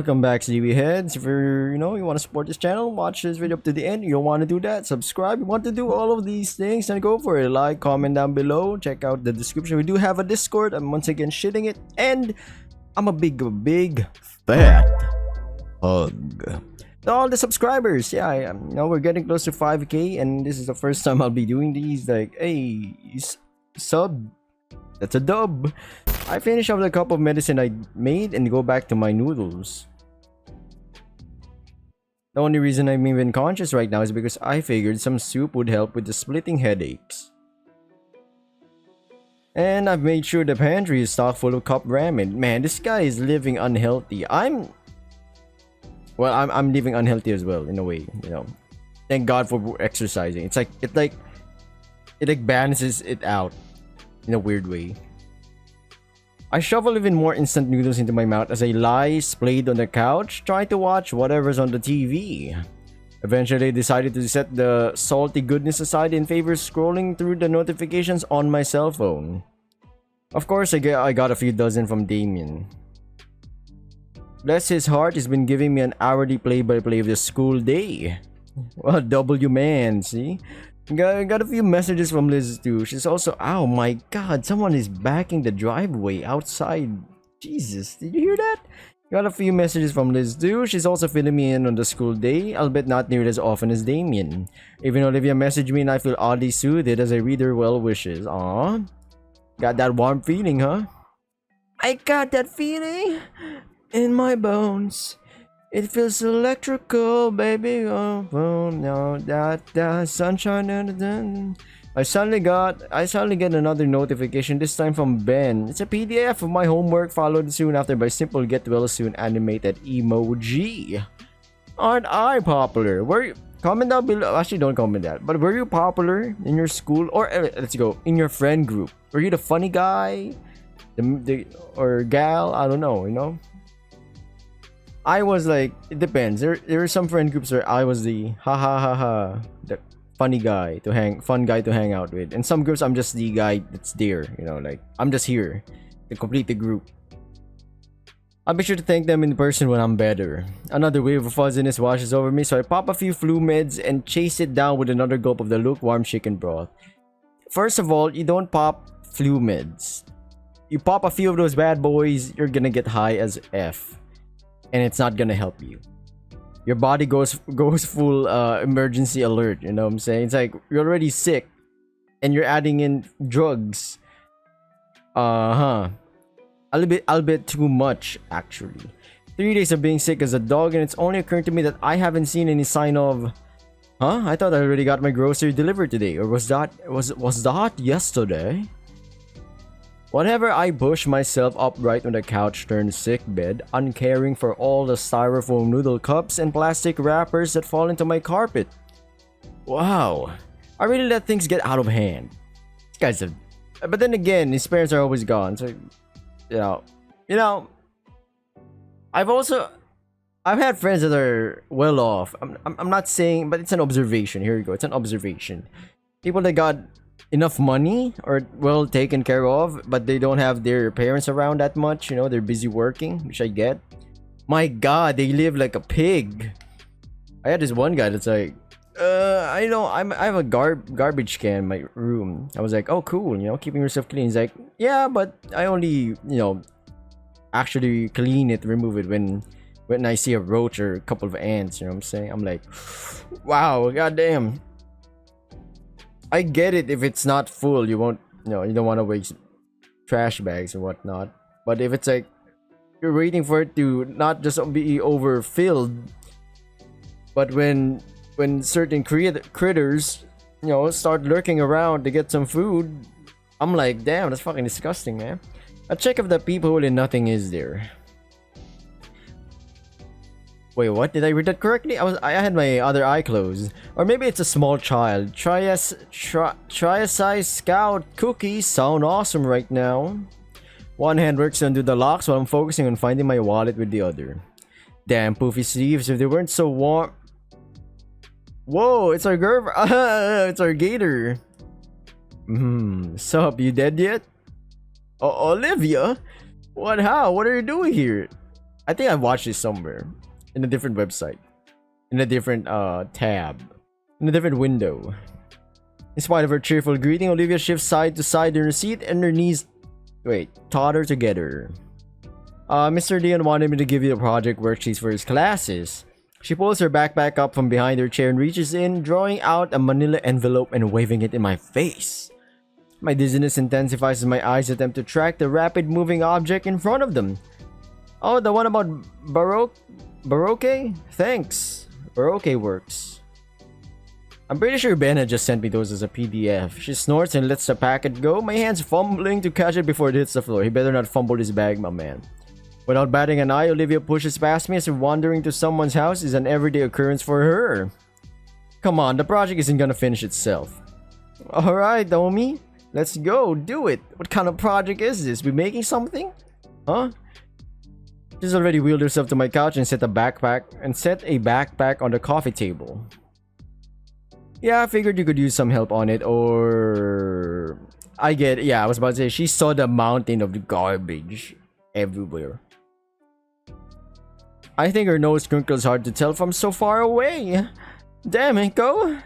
welcome back, CB heads. If you're, you want to support this channel, watch this video up to the end. You don't want to do that, subscribe. You want to do all of these things, and go for it. Like, comment down below. Check out the description. We do have a Discord. I'm once again shitting it, and I'm a big fat hug to all the subscribers. Yeah, we're getting close to 5k, and this is the first time I'll be doing these. Like, hey, sub. That's a dub. I finish off the cup of medicine I made and go back to my noodles. The only reason I'm even conscious right now is because I figured some soup would help with the splitting headaches. And I've made sure the pantry is stocked full of cup ramen. Man, this guy is living unhealthy. I'm living unhealthy as well, in a way, Thank God for exercising. It balances it out in a weird way. I shovel even more instant noodles into my mouth as I lie splayed on the couch, trying to watch whatever's on the TV. Eventually, I decided to set the salty goodness aside in favor of scrolling through the notifications on my cell phone. Of course, I got a few dozen from Damien. Bless his heart, he's been giving me an hourly play-by-play of the school day. Well, W man, see? Got a few messages from Liz too. She's also, oh my god, someone is backing the driveway outside. Jesus, did you hear that? Got a few messages from Liz too. She's also filling me in on the school day, albeit not nearly as often as Damien. Even Olivia messaged me and I feel oddly soothed as I read her well wishes. Aww. Got that warm feeling, huh? I got that feeling in my bones. It feels electrical, baby. Oh no, that sunshine. I suddenly get another notification, this time from Ben. It's a PDF of my homework, followed soon after by simple get well soon animated emoji. Aren't I popular? Comment down below. Actually, don't comment that. But were you popular in your school, or let's go, in your friend group? Were you the funny guy, or gal? I don't know. I was like, it depends. There were some friend groups where I was the the fun guy to hang out with, and some groups I'm just the guy that's there, like I'm just here to complete the group. I'll be sure to thank them in person when I'm better. Another wave of fuzziness washes over me, so I pop a few flu meds and chase it down with another gulp of the lukewarm chicken broth. First of all, you don't pop flu meds. You pop a few of those bad boys, you're gonna get high as F. And it's not gonna help you. Your body goes full emergency alert. You know what I'm saying? It's like you're already sick, and you're adding in drugs. A little bit too much actually. 3 days of being sick as a dog, and it's only occurred to me that I haven't seen any sign of. I thought I already got my grocery delivered today, or was that yesterday? Whenever I push myself upright on the couch turned sick bed, uncaring for all the styrofoam noodle cups and plastic wrappers that fall into my carpet. Wow, I really let things get out of hand. This guy's a... But then again, his parents are always gone, so... I've had friends that are well off. I'm not saying, but it's an observation. Here you go, it's an observation. People that got enough money or well taken care of, but they don't have their parents around that much, they're busy working, which I get. My god, they live like a pig. I had this one guy that's like, I have a garbage can in my room. I was like, oh cool, keeping yourself clean. He's like, yeah, but I only actually clean it, remove it when I see a roach or a couple of ants. You know what I'm saying? I'm like, wow, goddamn. I get it if it's not full, you won't, you don't want to waste trash bags or whatnot. But if it's like, you're waiting for it to not just be overfilled, but when certain critters, start lurking around to get some food, I'm like, damn, that's fucking disgusting, man. A check of the peephole and nothing is there. Wait, what? Did I read that correctly? I had my other eye closed. Or maybe it's a small child. Try a size scout cookies sound awesome right now. One hand works to undo the locks while I'm focusing on finding my wallet with the other. Damn poofy sleeves, if they weren't so warm. Whoa, it's our girl. It's our Gator. Sup, you dead yet? Olivia? What, how? What are you doing here? I think I watched this somewhere in a different website, in a different tab, in a different window. In spite of her cheerful greeting, Olivia shifts side to side in her seat and her knees totter together. Mr. Leon wanted me to give you the project worksheets for his classes. She pulls her backpack up from behind her chair and reaches in, drawing out a manila envelope and waving it in my face. My dizziness intensifies as my eyes attempt to track the rapid moving object in front of them. Oh, the one about Baroque? Thanks. Baroque works. I'm pretty sure Ben had just sent me those as a PDF. She snorts and lets the packet go, my hands fumbling to catch it before it hits the floor. He better not fumble his bag, my man. Without batting an eye, Olivia pushes past me as if wandering to someone's house is an everyday occurrence for her. Come on, the project isn't gonna finish itself. Alright, homie. Let's go, do it. What kind of project is this? We making something? Huh? She's already wheeled herself to my couch and set a backpack on the coffee table. Yeah, I figured you could use some help on it, or... I was about to say, she saw the mountain of garbage everywhere. I think her nose crinkles hard to tell from so far away. Damn, Inko.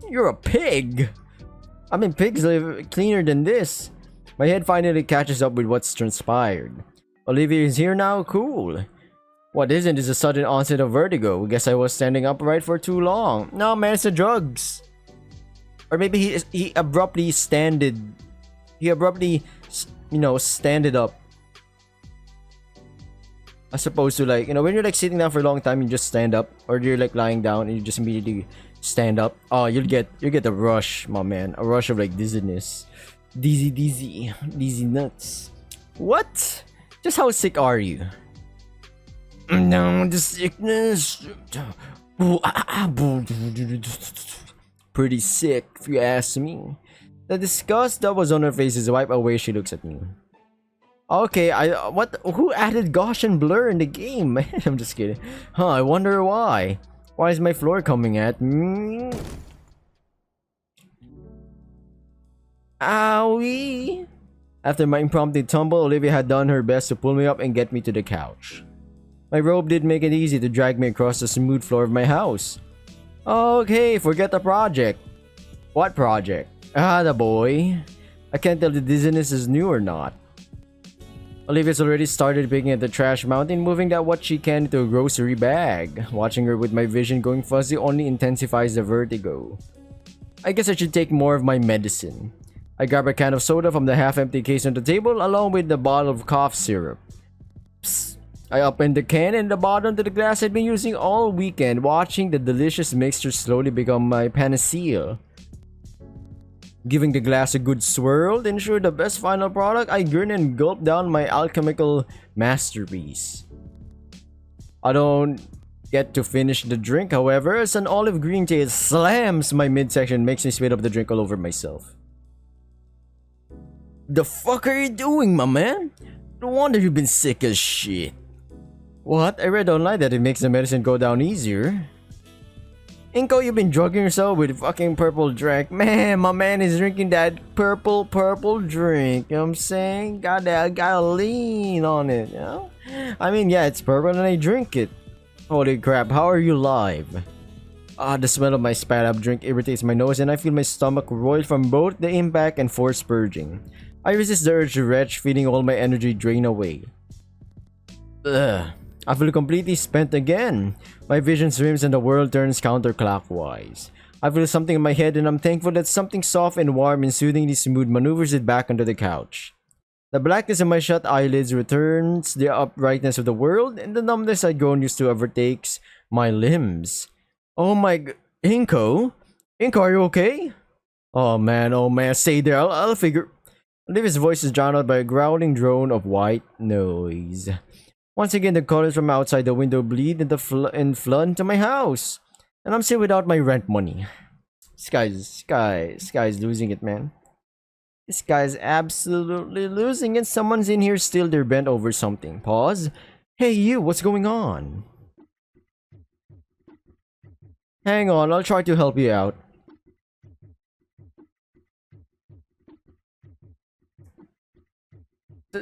You're a pig. I mean, pigs live cleaner than this. My head finally catches up with what's transpired. Olivia is here now? Cool. What isn't is a sudden onset of vertigo. Guess I was standing upright for too long. No, man, it's the drugs. Or maybe he abruptly standed. He abruptly, standed up. As opposed to like, when you're like sitting down for a long time, you just stand up. Or you're like lying down and you just immediately stand up. Oh, you'll get a rush, my man. A rush of like dizziness. Dizzy nuts. What? Just how sick are you? No, the sickness. Pretty sick, if you ask me. The disgust that was on her face is wiped away. She looks at me. Okay, who added Gaussian blur in the game? I'm just kidding. Huh, I wonder why. Why is my floor coming at me? Owie! After my impromptu tumble, Olivia had done her best to pull me up and get me to the couch. My robe did make it easy to drag me across the smooth floor of my house. Okay, forget the project. What project? Ah, the boy. I can't tell if the dizziness is new or not. Olivia's already started picking at the trash mountain, moving that what she can into a grocery bag. Watching her with my vision going fuzzy only intensifies the vertigo. I guess I should take more of my medicine. I grab a can of soda from the half-empty case on the table along with the bottle of cough syrup. Psst. I opened the can and the bottom to the glass I'd been using all weekend, watching the delicious mixture slowly become my panacea. Giving the glass a good swirl to ensure the best final product, I grin and gulp down my alchemical masterpiece. I don't get to finish the drink, however, as an olive green tea slams my midsection and makes me spit up the drink all over myself. The fuck are you doing, my man? No wonder you've been sick as shit. What? I read online that it makes the medicine go down easier. Inko, you've been drugging yourself with fucking purple drink. Man, my man is drinking that purple drink. You know what I'm saying? Gotta lean on it, you know? I mean, yeah, it's purple and I drink it. Holy crap, how are you live? The smell of my spat up drink irritates my nose and I feel my stomach roil from both the impact and forced purging. I resist the urge to retch, feeling all my energy drain away. Ugh. I feel completely spent again. My vision swims and the world turns counterclockwise. I feel something in my head and I'm thankful that something soft and warm and soothingly smooth maneuvers it back onto the couch. The blackness of my shut eyelids returns the uprightness of the world and the numbness I'd grown used to overtakes my limbs. Oh my Inko? Inko, are you okay? Oh man, stay there, I'll figure... Olivia's voice is drowned out by a growling drone of white noise. Once again, the colors from outside the window bleed and flood into my house. And I'm still without my rent money. This guy's losing it, man. This guy's absolutely losing it. Someone's in here still, they're bent over something. Pause. Hey you, what's going on? Hang on, I'll try to help you out.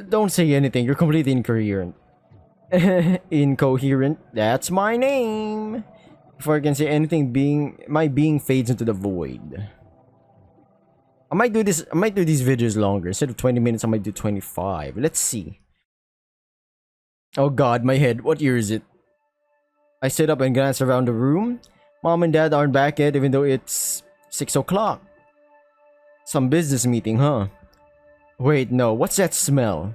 Don't say anything, you're completely incoherent. Incoherent. That's my name. Before I can say anything, my being fades into the void. I might do these videos longer. Instead of 20 minutes, I might do 25. Let's see. Oh god, my head. What year is it? I sit up and glance around the room. Mom and Dad aren't back yet, even though it's 6 o'clock. Some business meeting, huh? Wait, no. What's that smell?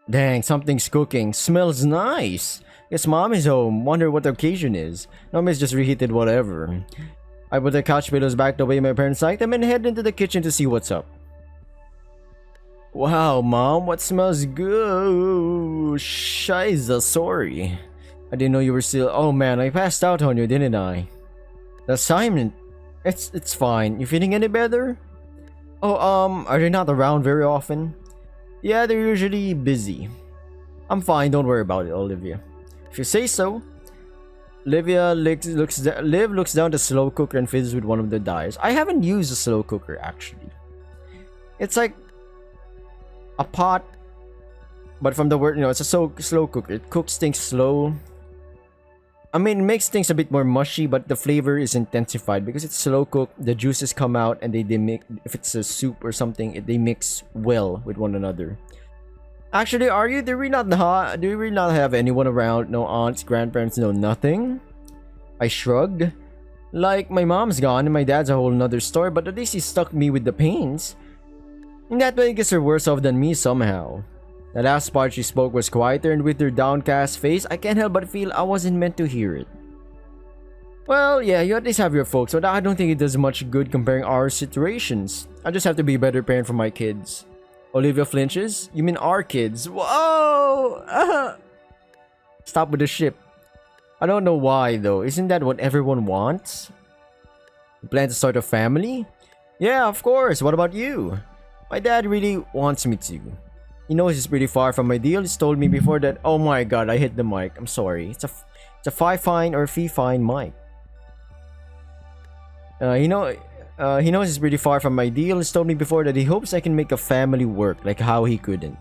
Dang, something's cooking. Smells nice. Guess Mom is home. Wonder what the occasion is. Mommy's just reheated whatever. I put the couch pillows back the way my parents like them and head into the kitchen to see what's up. Wow, Mom, what smells good? Shiza, sorry. I didn't know you were still. Oh man, I passed out on you, didn't I? The assignment. It's fine. You feeling any better? Oh, are they not around very often? Yeah, they're usually busy. I'm fine, don't worry about it, Olivia. If you say so. Liv looks down the slow cooker and fiddles with one of the dyes. I haven't used a slow cooker actually. It's like a pot, but from the word, it's a slow cooker. It cooks things slow. I mean, it makes things a bit more mushy, but the flavor is intensified because it's slow cooked. The juices come out and they mix. If it's a soup or something, they mix well with one another. Actually, do we not have anyone around? No aunts, grandparents, no nothing? I shrugged. Like, my mom's gone and my dad's a whole nother story, but at least he stuck me with the pains. In that way, I guess they're worse off than me somehow. The last part she spoke was quieter, and with her downcast face, I can't help but feel I wasn't meant to hear it. Well, yeah, you at least have your folks, but I don't think it does much good comparing our situations. I just have to be a better parent for my kids. Olivia flinches? You mean our kids? Whoa! Stop with the ship. I don't know why though. Isn't that what everyone wants? You plan to start a family? Yeah, of course. What about you? My dad really wants me to. He knows it's pretty far from my deal. He's told me before that. Oh my god, I hit the mic. I'm sorry. It's a fine or fee fine mic. He knows it's pretty far from my deal. He's told me before that he hopes I can make a family work like how he couldn't.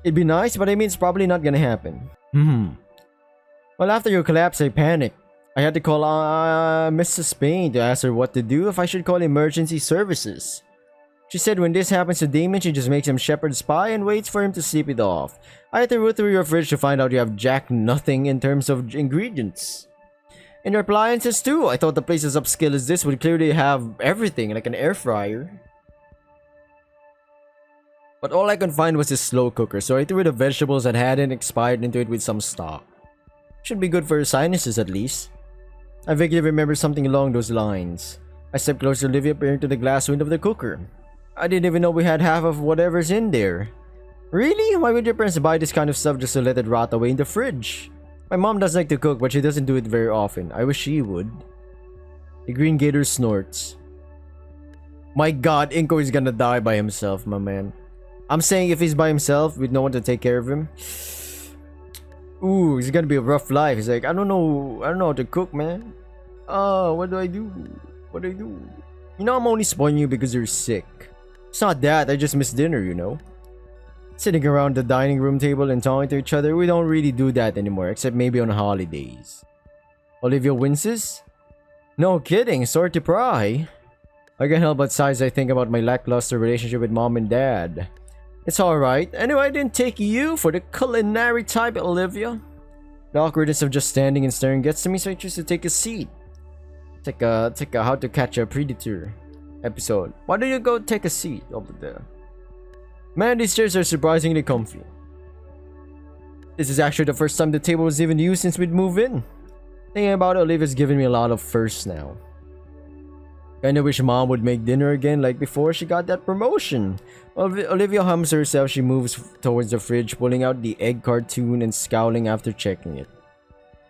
It'd be nice, but I mean it's probably not gonna happen. Well, after your collapse, I panicked. I had to call Mrs. Spain to ask her what to do, if I should call emergency services. She said when this happens to Damien, she just makes him shepherd's pie and waits for him to sleep it off. I had to root through your fridge to find out you have jack nothing in terms of ingredients. And your appliances too. I thought the place as upscale as this would clearly have everything, like an air fryer. But all I could find was this slow cooker, so I threw the vegetables that hadn't expired into it with some stock. Should be good for your sinuses at least. I vaguely remember something along those lines. I stepped closer to Olivia, peering through the glass window of the cooker. I didn't even know we had half of whatever's in there. Really? Why would your parents buy this kind of stuff just to let it rot away in the fridge? My mom does like to cook, but she doesn't do it very often. I wish she would. The green gator snorts. My god, Inko is gonna die by himself, my man. I'm saying if he's by himself with no one to take care of him. Ooh, it's gonna be a rough life. He's like, I don't know how to cook, man. What do I do? What do I do? You know I'm only spoiling you because you're sick. It's not that, I just miss dinner, you know. Sitting around the dining room table and talking to each other, we don't really do that anymore, except maybe on holidays. Olivia winces? No kidding, sorry to pry. I can't help but sigh as I think about my lackluster relationship with mom and dad. It's alright. Anyway, I didn't take you for the culinary type, Olivia. The awkwardness of just standing and staring gets to me, so I choose to take a seat. Take a How to Catch a Predator episode. Why don't you go take a seat over there? Man, these chairs are surprisingly comfy. This is actually the first time the table was even used since we'd moved in. Thinking about it, Olivia's giving me a lot of firsts now. Kinda wish mom would make dinner again like before she got that promotion. Olivia hums to herself. She moves towards the fridge, pulling out the egg cartoon and scowling after checking it.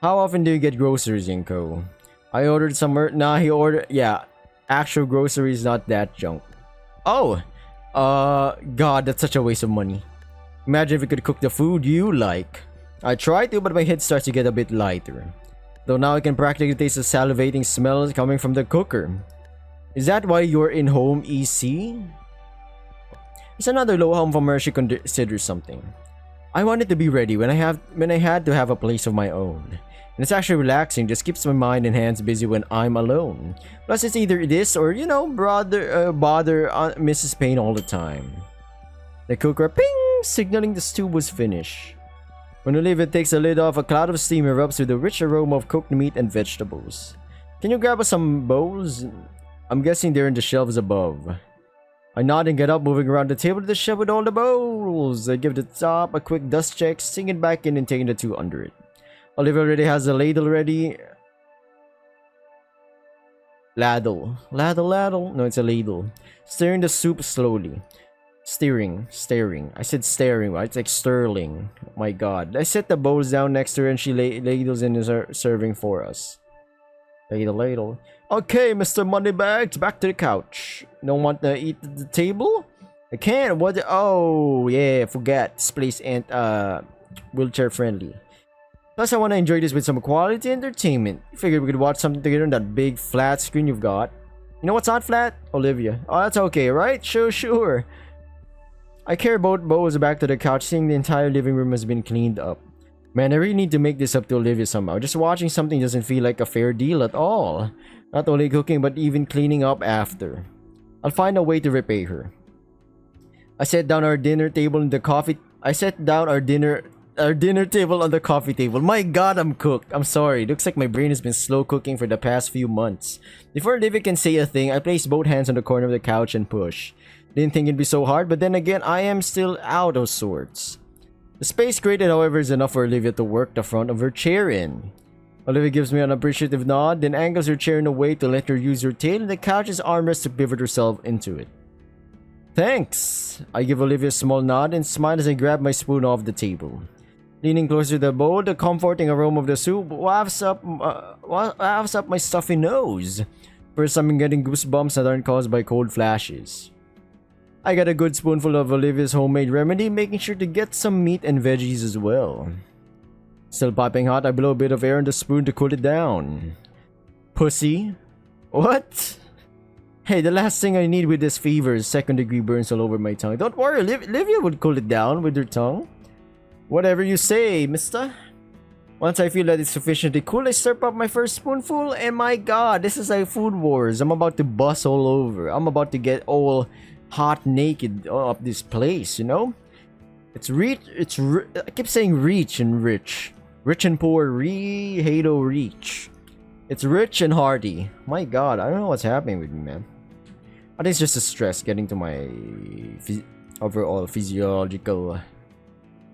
How often do you get groceries, Inko? I ordered some he ordered, yeah, actual groceries, not that junk. Oh, god, that's such a waste of money. Imagine if we could cook the food you like. I try to, but my head starts to get a bit lighter. Though now I can practically taste the salivating smell coming from the cooker. Is that why you're in home EC? It's another low hum from where she considers something. I wanted to be ready when I had to have a place of my own. And it's actually relaxing, just keeps my mind and hands busy when I'm alone. Plus it's either this or, you know, bother Mrs. Payne all the time. The cooker ping, signaling the stew was finished. When Olivia takes the lid off, a cloud of steam erupts with a rich aroma of cooked meat and vegetables. Can you grab us some bowls? I'm guessing they're in the shelves above. I nod and get up, moving around the table to the shelf with all the bowls. I give the top a quick dust check, sing it back in and taking the two under it. Olivia already has the ladle ready. Ladle. No, it's a ladle. Stirring the soup slowly. Staring. I said staring, right? It's like sterling. Oh my god. I set the bowls down next to her and she ladles in is serving for us. Ladle. Okay, Mr. Moneybags, back to the couch. Don't want to eat at the table? I can't. What? Oh, yeah, forget. This place ain't wheelchair friendly. Plus, I want to enjoy this with some quality entertainment. Figured we could watch something together on that big flat screen you've got. You know what's not flat? Olivia. Oh, that's okay, right? Sure. I carry both bowls back to the couch, seeing the entire living room has been cleaned up. Man, I really need to make this up to Olivia somehow. Just watching something doesn't feel like a fair deal at all. Not only cooking, but even cleaning up after. I'll find a way to repay her. I set down our dinner table on the coffee table. My god, I'm cooked. I'm sorry. Looks like my brain has been slow cooking for the past few months. Before Olivia can say a thing, I place both hands on the corner of the couch and push. Didn't think it'd be so hard, but then again, I am still out of sorts. The space created, however, is enough for Olivia to work the front of her chair in. Olivia gives me an appreciative nod, then angles her chair in a way to let her use her tail and the couch's armrest to pivot herself into it. Thanks! I give Olivia a small nod and smile as I grab my spoon off the table. Leaning closer to the bowl, the comforting aroma of the soup wafts up my stuffy nose. First, I'm getting goosebumps that aren't caused by cold flashes. I got a good spoonful of Olivia's homemade remedy, making sure to get some meat and veggies as well. Still piping hot, I blow a bit of air in the spoon to cool it down. Pussy? What? Hey, the last thing I need with this fever is second-degree burns all over my tongue. Don't worry, Olivia would cool it down with her tongue. Whatever you say, mister. Once I feel that it's sufficiently cool, I slurp up my first spoonful, and my god, this is like Food Wars. I'm about to bust all over. I'm about to get all hot naked up this place, you know? I keep saying reach and rich. Rich and poor, Hato reach. It's rich and hearty. My god, I don't know what's happening with me, man. I think it's just the stress getting to my overall physiological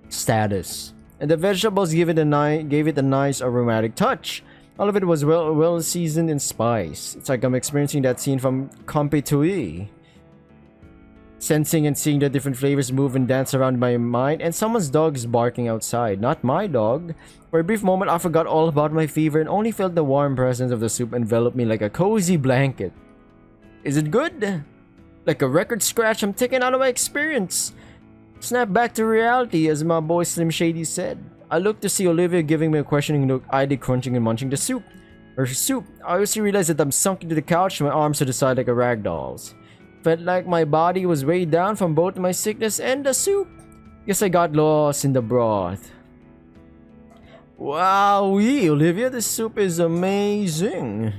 status. And the vegetables gave it a nice aromatic touch. All of it was well seasoned and spiced. It's like I'm experiencing that scene from Competui. Sensing and seeing the different flavors move and dance around my mind, and someone's dog is barking outside. Not my dog. For a brief moment, I forgot all about my fever and only felt the warm presence of the soup envelop me like a cozy blanket. Is it good? Like a record scratch I'm taking out of my experience. Snap back to reality, as my boy Slim Shady said. I looked to see Olivia giving me a questioning look, idly crunching and munching the soup. Her soup. I also realized that I'm sunk into the couch, my arms to the side like a rag doll's. Felt like my body was weighed down from both my sickness and the soup. Guess I got lost in the broth. Wowee, Olivia, this soup is amazing.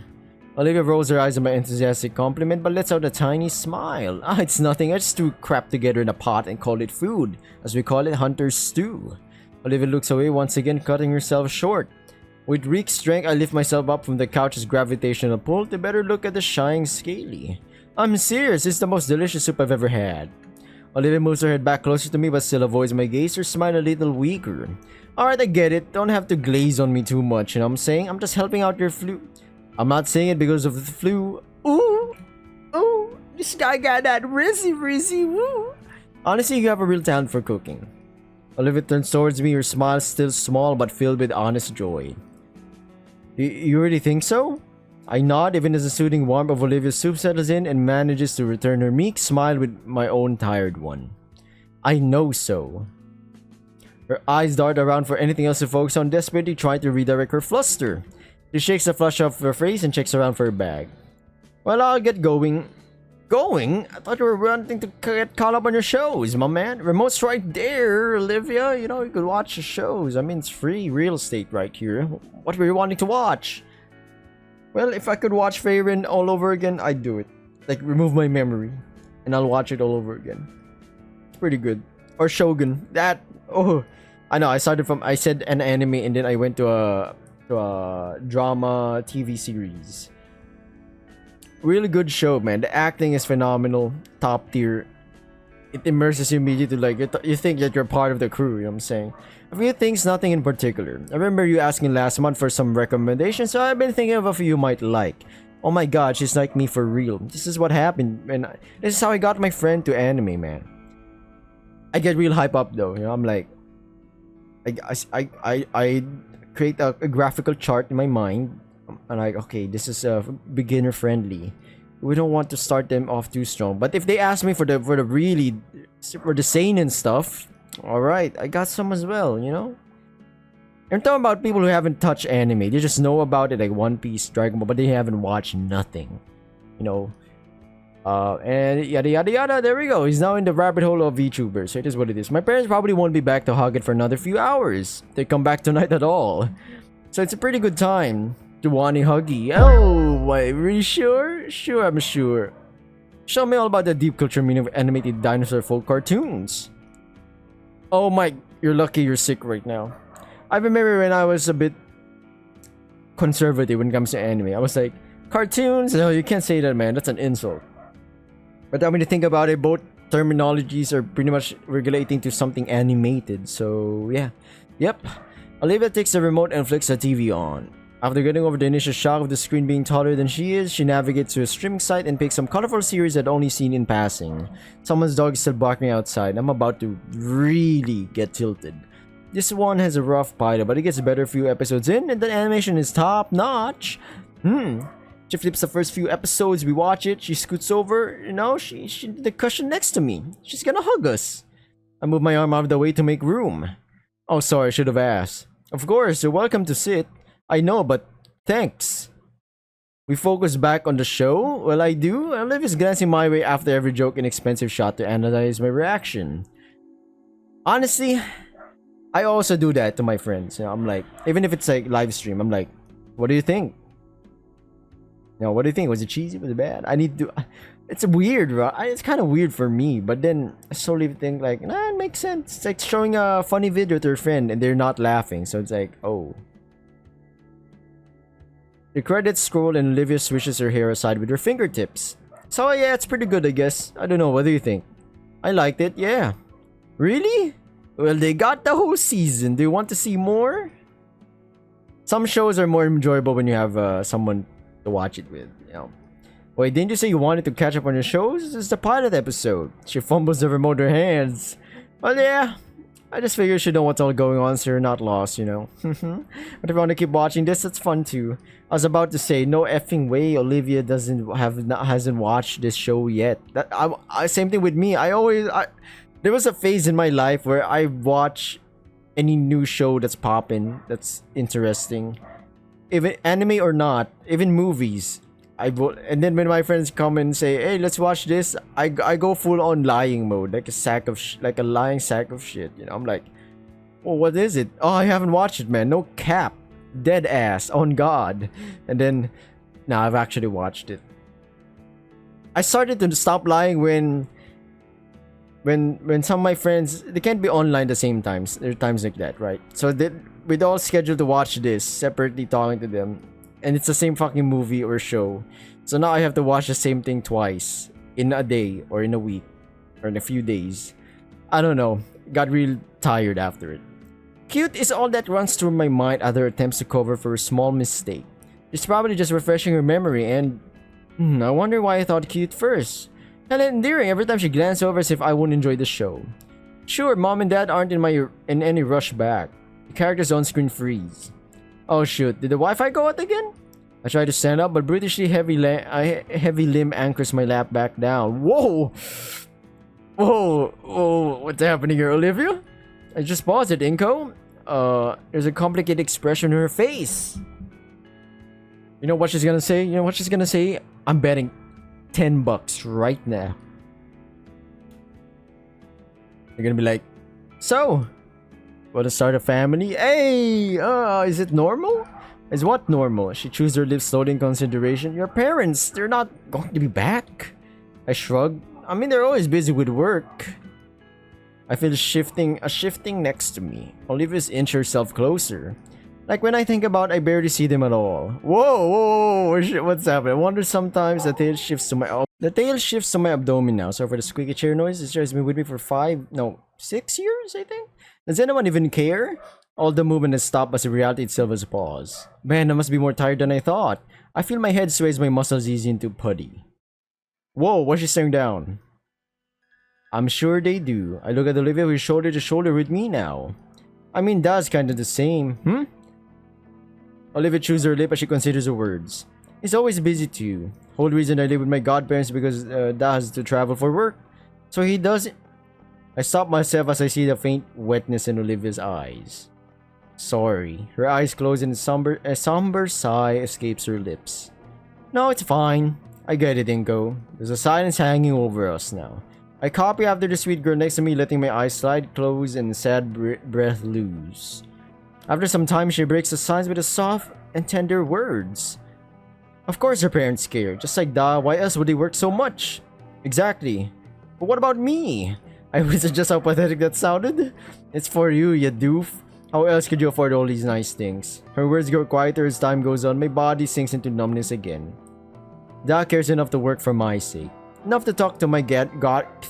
Olivia rolls her eyes at my enthusiastic compliment but lets out a tiny smile. It's nothing, I just threw crap together in a pot and called it food, as we call it hunter's stew. Olivia looks away, once again cutting herself short. With weak strength, I lift myself up from the couch's gravitational pull to better look at the shining scaly. I'm serious, it's the most delicious soup I've ever had. Olivia moves her head back closer to me but still avoids my gaze, her smile a little weaker. Alright, I get it, don't have to glaze on me too much, you know what I'm saying? I'm just helping out your flu. I'm not saying it because of the flu. Ooh, this guy got that rizzy, woo. Honestly, you have a real talent for cooking. Olivia turns towards me, her smile still small but filled with honest joy. You really think so? I nod even as the soothing warmth of Olivia's soup settles in and manages to return her meek smile with my own tired one. I know so. Her eyes dart around for anything else to focus on, desperately trying to redirect her fluster. She shakes the flush off her face and checks around for her bag. Well, I'll get going. going? I thought you were wanting to get caught up on your shows, my man. Remote's right there, Olivia. You know, you could watch the shows. I mean, it's free real estate right here. What were you wanting to watch? Well, if I could watch Faerun all over again, I'd do it. Like, remove my memory, and I'll watch it all over again. It's pretty good. Or Shogun. That, oh, I know. I said an anime, and then I went to a drama TV series. Really good show, man. The acting is phenomenal, top tier. It immerses you immediately. Like you think that you're part of the crew. You know what I'm saying? A few things, nothing in particular. I remember you asking last month for some recommendations, so I've been thinking of a few you might like. Oh my god, she's like me for real. This is what happened, and this is how I got my friend to anime, man. I get real hype up though. You know, I'm like, I create a graphical chart in my mind. I'm like, okay, this is beginner friendly. We don't want to start them off too strong. But if they ask me for the seinen stuff, all right, I got some as well. You know, I'm talking about people who haven't touched anime. They just know about it, like One Piece, Dragon Ball, but they haven't watched nothing. You know, and yada yada yada. There we go. He's now in the rabbit hole of VTubers. So it is what it is. My parents probably won't be back to hug it for another few hours. They come back tonight at all. So it's a pretty good time to Wani Huggy. Oh, wait, really sure? Sure, I'm sure. Show me all about the deep culture meaning of animated dinosaur folk cartoons. Oh my, you're lucky you're sick right now. I remember when I was a bit conservative when it comes to anime. I was like, cartoons? No, you can't say that, man. That's an insult. But when you think about it, both terminologies are pretty much relating to something animated. So, yeah. Yep. Olivia takes the remote and flicks the TV on. After getting over the initial shock of the screen being taller than she is, she navigates to a streaming site and picks some colorful series that only seen in passing. Someone's dog is still barking outside. I'm about to really get tilted. This one has a rough pilot, but it gets better a few episodes in, and the animation is top notch. She flips the first few episodes, we watch it, she scoots over, you know, she did the cushion next to me. She's gonna hug us. I move my arm out of the way to make room. Oh, sorry, I should have asked. Of course, you're welcome to sit. I know, but thanks. We focus back on the show. Well, I do. Olivia's glancing my way after every joke and expensive shot to analyze my reaction. Honestly, I also do that to my friends. You know, I'm like, even if it's like live stream, I'm like, what do you think? You know, what do you think? Was it cheesy? Was it bad? I need to. It's weird, bro. It's kind of weird for me, but then I slowly think like, nah, it makes sense. It's like showing a funny video to your friend and they're not laughing, so it's like, oh. The credits scroll and Olivia swishes her hair aside with her fingertips. So yeah, it's pretty good, I guess. I don't know, what do you think? I liked it, yeah. Really? Well, they got the whole season. Do you want to see more? Some shows are more enjoyable when you have someone to watch it with, you know. Wait, didn't you say you wanted to catch up on your shows? This is the pilot episode. She fumbles the remote in her hands. Well, yeah. I just figured you know what's all going on so you're not lost, you know. But if you want to keep watching this, that's fun too. I was about to say, no effing way Olivia hasn't watched this show yet. Same thing with me. There was a phase in my life where I watch any new show that's popping, that's interesting. Even anime or not, even movies. And then when my friends come and say, "Hey, let's watch this," I go full on lying mode, like a lying sack of shit. You know, I'm like, "Well, what is it? Oh, I haven't watched it, man. No cap, dead ass, on God." And then, now I've actually watched it. I started to stop lying when some of my friends, they can't be online the same times. There are times like that, right? So we'd all scheduled to watch this separately, talking to them. And it's the same fucking movie or show. So now I have to watch the same thing twice. In a day, or in a week, or in a few days. I don't know. Got real tired after it. Cute is all that runs through my mind other attempts to cover for a small mistake. It's probably just refreshing her memory and... I wonder why I thought cute first. Hella endearing every time she glanced over as if I wouldn't enjoy the show. Sure, mom and dad aren't in any rush back. The characters on screen freeze. Oh shoot, did the Wi-Fi go out again? I try to stand up, but brutishly heavy limb anchors my lap back down. Whoa! Whoa, what's happening here, Olivia? I just paused it, Inko. There's a complicated expression in her face. You know what she's gonna say? I'm betting $10 right now. They're gonna be like, so, want to start a family? Hey, is it normal? Is what normal? She chews her lips slowly in consideration. Your parents, they're not going to be back. I shrug. I mean, they're always busy with work. I feel a shifting next to me. Olivia's inched herself closer. Like when I think about I barely see them at all. Whoa, what's happening? I wonder sometimes the tail shifts to my abdomen now. So for the squeaky chair noise, this chair has been with me for 6 years, I think. Does anyone even care? All the movement has stopped as the reality itself has paused. Man, I must be more tired than I thought. I feel my head sways, my muscles easy into putty. Whoa, why's she staring down? I'm sure they do. I look at Olivia who's shoulder to shoulder with me now. I mean, that's kind of the same, Olivia chews her lip as she considers her words. He's always busy too. Whole reason I live with my godparents because Dad has to travel for work. So he doesn't. I stop myself as I see the faint wetness in Olivia's eyes. Sorry. Her eyes close and a somber sigh escapes her lips. No, it's fine. I get it, Inko. There's a silence hanging over us now. I copy after the sweet girl next to me, letting my eyes slide close and sad breath loose. After some time, she breaks the silence with a soft and tender words. Of course her parents care. Just like Da, why else would they work so much? Exactly. But what about me? I was just how pathetic that sounded. It's for you, you doof. How else could you afford all these nice things? Her words grow quieter as time goes on. My body sinks into numbness again. Da cares enough to work for my sake. Enough to talk to my godparents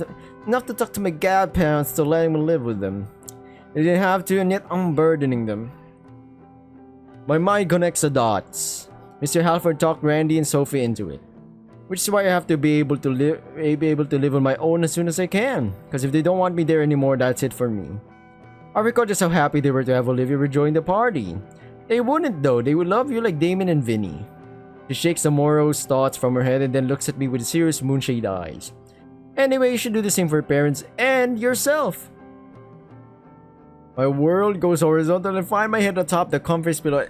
to letting me live with them. They didn't have to, and yet I'm burdening them. My mind connects the dots. Mr. Halford talked Randy and Sophie into it. Which is why I have to be able to live on my own as soon as I can. Because if they don't want me there anymore, that's it for me. I recall just how happy they were to have Olivia rejoin the party. They wouldn't though, they would love you like Damon and Vinny. She shakes the morose thoughts from her head and then looks at me with serious moonshade eyes. Anyway, you should do the same for your parents and yourself. My world goes horizontal and find my head atop the comfy pillow.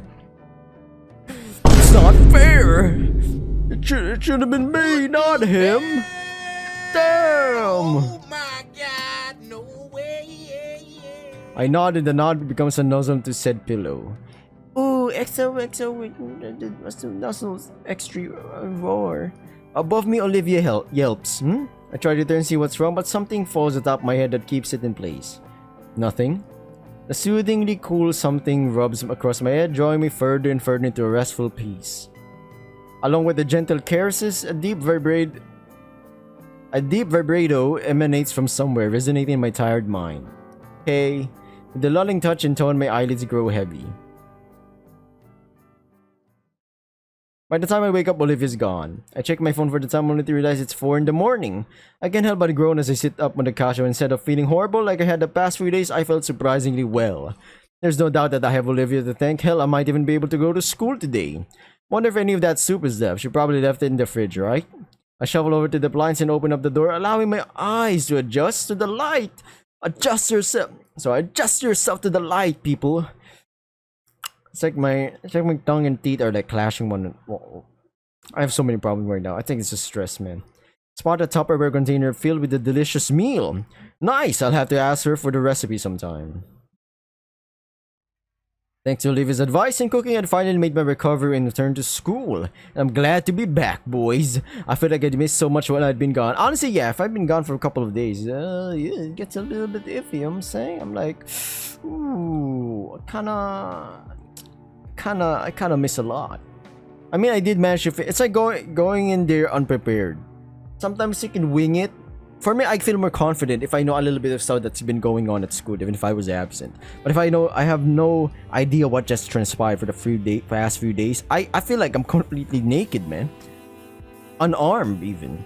It's not fair! It should have been me, not him! Damn! Oh my god, no way! I nod and the nod becomes a nuzzle to said pillow. Ooh, XOXO nuzzles, extra roar. Above me, Olivia yelps. I try to turn and see what's wrong, but something falls atop my head that keeps it in place. Nothing. A soothingly cool something rubs across my head, drawing me further and further into a restful peace. Along with the gentle caresses, a deep vibrato emanates from somewhere, resonating in my tired mind. Hey, with the lulling touch and tone, my eyelids grow heavy. By the time I wake up, Olivia's gone. I check my phone for the time only to realize it's 4 in the morning. I can't help but groan as I sit up on the couch, and instead of feeling horrible like I had the past few days, I felt surprisingly well. There's no doubt that I have Olivia to thank. Hell, I might even be able to go to school today. Wonder if any of that soup is left. She probably left it in the fridge, right? I shuffle over to the blinds and open up the door, allowing my eyes to adjust to the light. Adjust yourself to the light, people. It's like my tongue and teeth are like clashing one. I have so many problems right now. I think it's just stress, man. Spot a Tupperware container filled with a delicious meal. Nice! I'll have to ask her for the recipe sometime. Thanks to Olivia's advice and cooking, I finally made my recovery and returned to school. I'm glad to be back, boys. I feel like I'd missed so much when I'd been gone. Honestly, yeah, if I'd been gone for a couple of days, yeah, it gets a little bit iffy, you know what I'm saying? I'm like, ooh, I kinda miss a lot. I mean, I did manage to it's like going in there unprepared. Sometimes you can wing it. For me, I feel more confident if I know a little bit of stuff that's been going on at school, even if I was absent. But if I know I have no idea what just transpired for the past few days, I feel like I'm completely naked, man. Unarmed, even.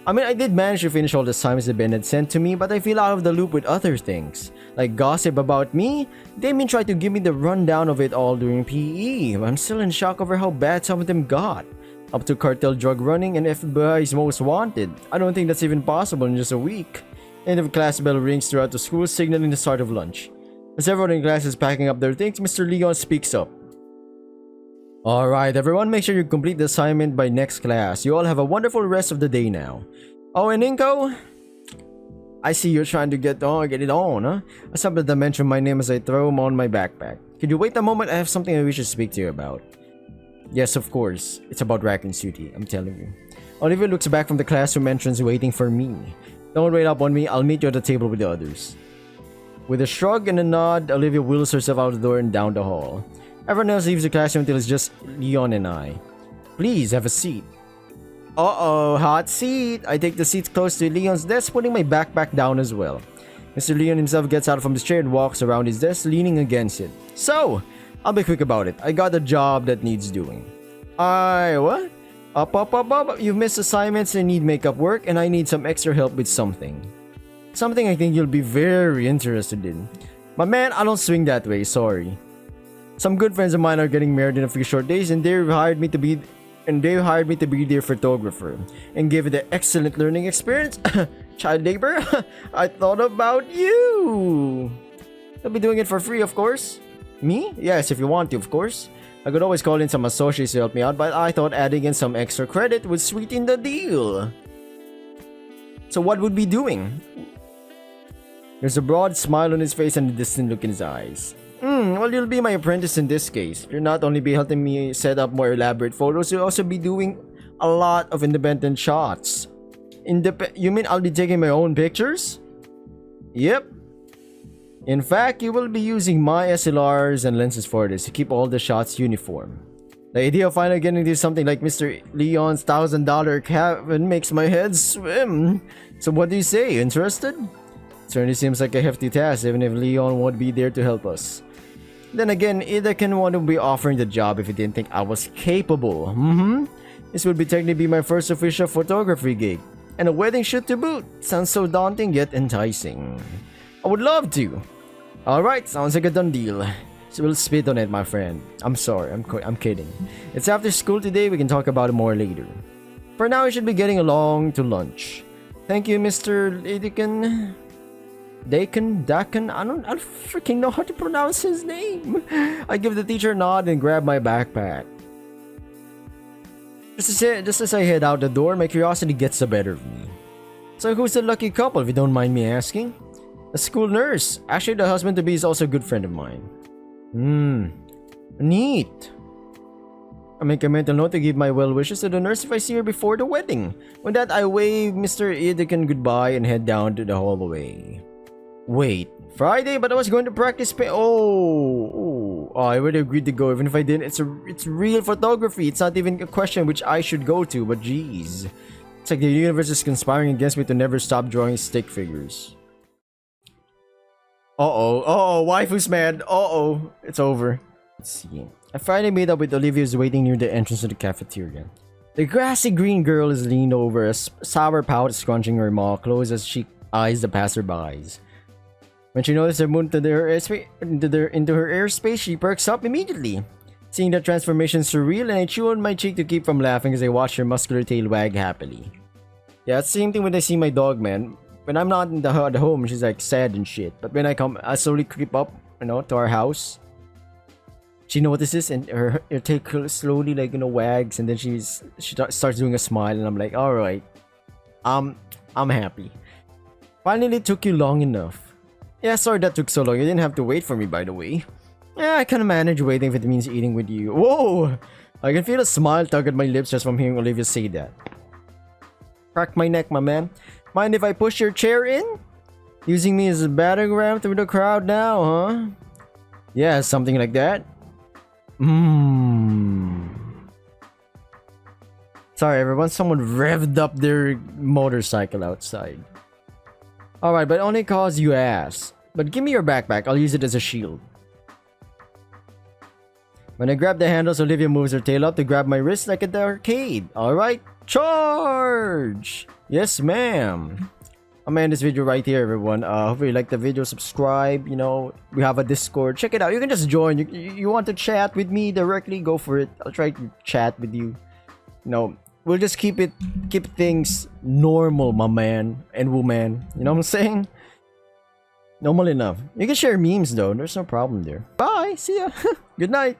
I mean, I did manage to finish all the assignments that Ben had sent to me, but I feel out of the loop with other things. Like gossip about me. Damien tried to give me the rundown of it all during PE. I'm still in shock over how bad some of them got. Up to cartel drug running and FBI's most wanted. I don't think that's even possible in just a week. End of class bell rings throughout the school, signaling the start of lunch. As everyone in class is packing up their things, Mr. Leon speaks up. Alright, everyone, make sure you complete the assignment by next class. You all have a wonderful rest of the day now. Oh, and Inko? I see you're trying to get it on, huh? I stopped to mention my name as I throw him on my backpack. Could you wait a moment? I have something I wish to speak to you about. Yes, of course. It's about Raccoon City, I'm telling you. Olivia looks back from the classroom entrance waiting for me. Don't wait up on me, I'll meet you at the table with the others. With a shrug and a nod, Olivia wheels herself out the door and down the hall. Everyone else leaves the classroom until it's just Leon and I. Please, have a seat. Uh-oh, hot seat. I take the seat close to Leon's desk, putting my backpack down as well. Mr. Leon himself gets out from his chair and walks around his desk, leaning against it. So, I'll be quick about it. I got a job that needs doing. What? Up. You've missed assignments and need makeup work, and I need some extra help with something. Something I think you'll be very interested in. But man, I don't swing that way, sorry. Some good friends of mine are getting married in a few short days, and they hired me to be their photographer and give it an excellent learning experience. Child labor? I thought about you. I'll be doing it for free, of course. Me? Yes, if you want to, of course. I could always call in some associates to help me out, but I thought adding in some extra credit would sweeten the deal. So what would we be doing? There's a broad smile on his face and a distant look in his eyes. Well, you'll be my apprentice in this case. You'll not only be helping me set up more elaborate photos, you'll also be doing a lot of independent shots. You mean I'll be taking my own pictures? Yep. In fact, you will be using my SLRs and lenses for this to keep all the shots uniform. The idea of finally getting to something like Mr. Leon's $1,000 cabin makes my head swim. So what do you say? Interested? It certainly seems like a hefty task, even if Leon won't be there to help us. Then again, Idaken wouldn't be offering the job if he didn't think I was capable. This would technically be my first official photography gig. And a wedding shoot to boot. Sounds so daunting yet enticing. I would love to. Alright, sounds like a done deal. So we'll spit on it, my friend. I'm sorry, I'm kidding. It's after school today, we can talk about it more later. For now, we should be getting along to lunch. Thank you, Mr. Idaken. Dakin, I don't freaking know how to pronounce his name. I give the teacher a nod and grab my backpack. Just as I head out the door, my curiosity gets the better of me. So who's the lucky couple, if you don't mind me asking? A school nurse. Actually, the husband-to-be is also a good friend of mine. Neat. I make a mental note to give my well wishes to the nurse if I see her before the wedding. With that, I wave Mr. Idaken goodbye and head down to the hallway. Wait, Friday? But I was going to practice Oh, I already agreed to go. Even if I didn't, it's real photography. It's not even a question which I should go to, but geez. It's like the universe is conspiring against me to never stop drawing stick figures. Waifu's mad. It's over. Let's see. I finally made up with Olivia, who's waiting near the entrance to the cafeteria. The grassy green girl is leaned over, a sour pout scrunching her maw close as she eyes the passerbys. When she notices her moved into her airspace, she perks up immediately. Seeing the transformation surreal, and I chew on my cheek to keep from laughing as I watch her muscular tail wag happily. Yeah, it's the same thing when I see my dog, man. When I'm not at home, she's like sad and shit. But when I slowly creep up, to our house. She notices and her tail slowly wags, and then she starts doing a smile, and I'm like, all right, I'm happy. Finally, it took you long enough. Yeah, sorry that took so long. You didn't have to wait for me, by the way. Yeah, I can manage waiting if it means eating with you. Whoa! I can feel a smile tug at my lips just from hearing Olivia say that. Crack my neck, my man. Mind if I push your chair in? Using me as a battering ram through the crowd now, huh? Yeah, something like that. Sorry, everyone. Someone revved up their motorcycle outside. Alright, but only cause you ask. But give me your backpack. I'll use it as a shield. When I grab the handles, Olivia moves her tail up to grab my wrist like at the arcade. Alright, charge! Yes, ma'am. I'm gonna end this video right here, everyone. Hopefully you like the video, subscribe, we have a Discord. Check it out. You can just join. You want to chat with me directly, go for it. I'll try to chat with you. We'll just keep things normal, my man and woman. You know what I'm saying? Normal enough. You can share memes though. There's no problem there. Bye. See ya. Good night.